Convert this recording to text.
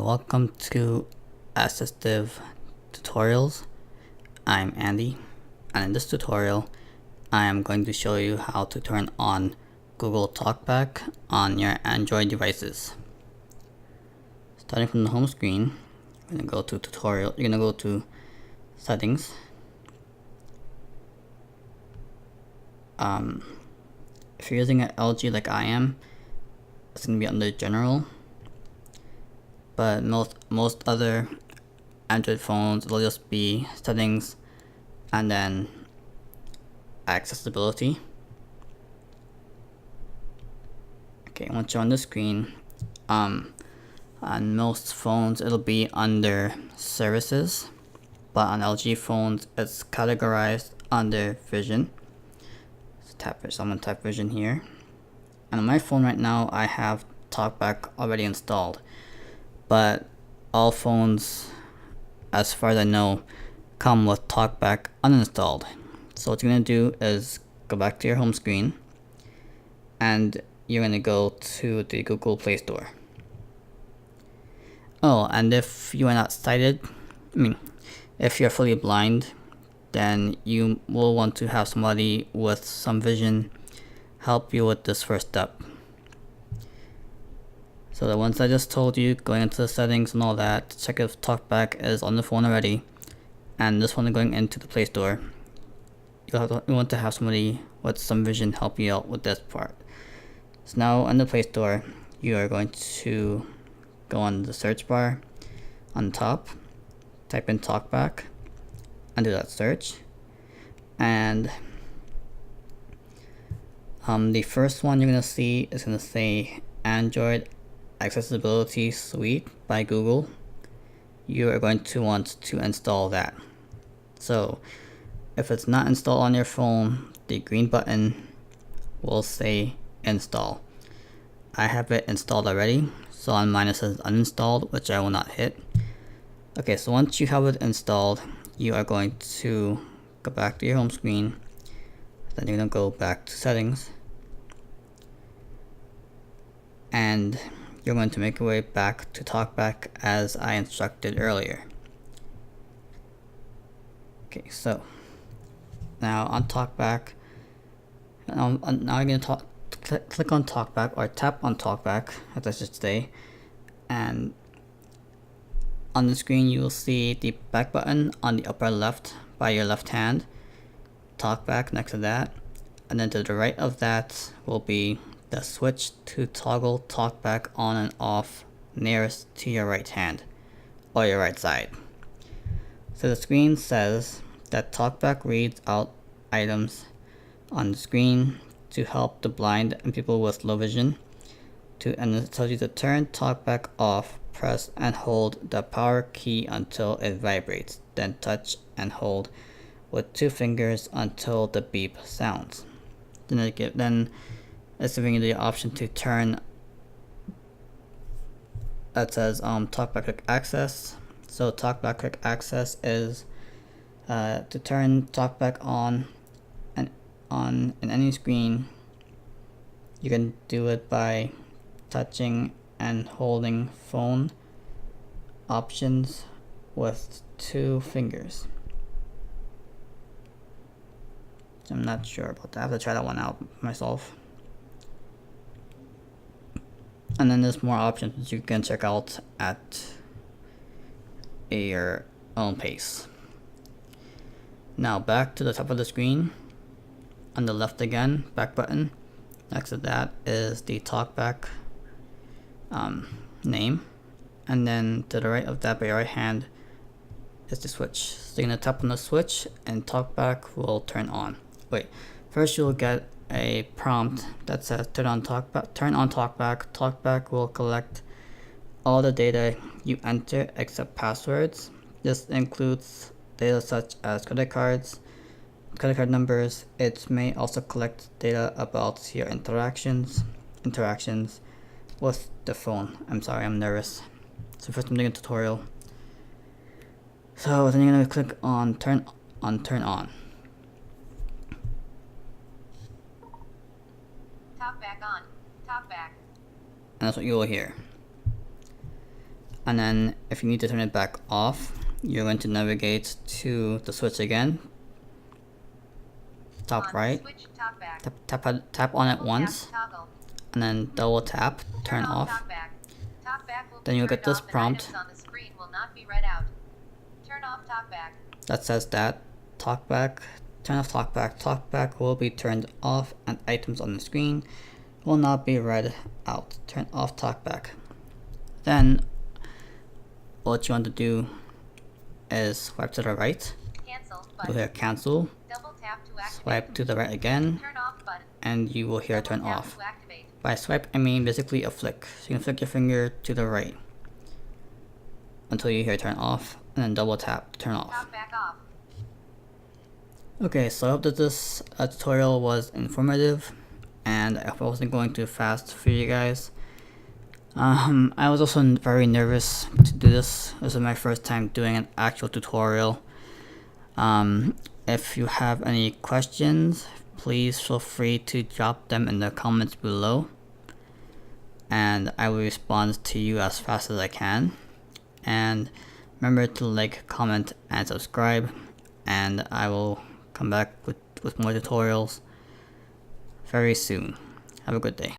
welcome to Assistive Tutorials. I'm Andy, and in this tutorial I am going to show you how to turn on Google TalkBAck on your Android devices. Starting from the home screen, you're going to go to Tutorial, you're going to go to Settings. If you're using an LG like I am, it's going to be under General. But most other Android phones, it'll just be Settings and then Accessibility. Okay, once you're on the screen, on most phones it'll be under Services, but on LG phones it's categorized under Vision. So I'm gonna type Vision here, and on my phone right now I have TalkBAck already installed. But all phones, as far as I know, come with TalkBAck uninstalled. So what you're going to do is go back to your home screen and you're going to go to the Google Play Store. Oh, and if you are not sighted, if you're fully blind, then you will want to have somebody with some vision help you with this first step. So the ones I just told you, going into the settings and all that, check if TalkBAck is on the phone already, and this one going into the Play Store, you want to have somebody with some vision help you out with this part. So now on the Play Store, you are going to go on the search bar on top, type in TalkBAck, and do that search. And the first one you're going to see is going to say Android Accessibility Suite by Google. You are going to want to install that. So if it's not installed on your phone, the green button will say install. I have it installed already, so on mine it says uninstalled, which I will not hit. Okay, so once you have it installed, you are going to go back to your home screen. Then you're going to go back to settings, and you're going to make your way back to TalkBAck as I instructed earlier. Okay, so now on TalkBAck, now you're going to click on TalkBAck, or tap on TalkBAck, as I should say, and on the screen you will see the back button on the upper left by your left hand, TalkBAck next to that, and then to the right of that will be the switch to toggle TalkBAck on and off nearest to your right hand or your right side. So the screen says that TalkBAck reads out items on the screen to help the blind and people with low vision. And it tells you to turn TalkBAck off, press and hold the power key until it vibrates, then touch and hold with 2 fingers until the beep sounds. Then it's giving you the option to turn, that says TalkBAck Quick Access. So TalkBAck Quick Access is to turn TalkBAck on in any screen. You can do it by touching and holding phone options with 2 fingers. I'm not sure about that. I have to try that one out myself. And then there's more options you can check out at your own pace. Now back to the top of the screen. On the left again, back button. Next to that is the TalkBAck name. And then to the right of that by your right hand is the switch. So you're going to tap on the switch and TalkBAck will turn on. Wait, first you'll get a prompt that says turn on TalkBAck. TalkBAck will collect all the data you enter except passwords. This includes data such as credit card numbers. It may also collect data about your interactions with the phone. I'm sorry, I'm nervous. So first I'm doing a tutorial. So then you're gonna click on turn on. TalkBAck on. TalkBAck. And that's what you will hear. And then if you need to turn it back off, you're going to navigate to the switch again, top right, tap on it once, and then double tap, turn off. Then you'll get this prompt that says that TalkBAck, turn off TalkBAck. TalkBAck will be turned off and items on the screen will not be read out. Turn off TalkBAck. Then what you want to do is swipe to the right. You'll hear cancel. Swipe to the right again, and you will hear turn off. By swipe, I mean basically a flick. So you can flick your finger to the right until you hear turn off, and then double tap to turn off. Okay, so I hope that this tutorial was informative, and I hope I wasn't going too fast for you guys. I was also very nervous to do this. This is my first time doing an actual tutorial. If you have any questions, please feel free to drop them in the comments below, and I will respond to you as fast as I can. And remember to like, comment, and subscribe, and I will come back with more tutorials very soon. Have a good day.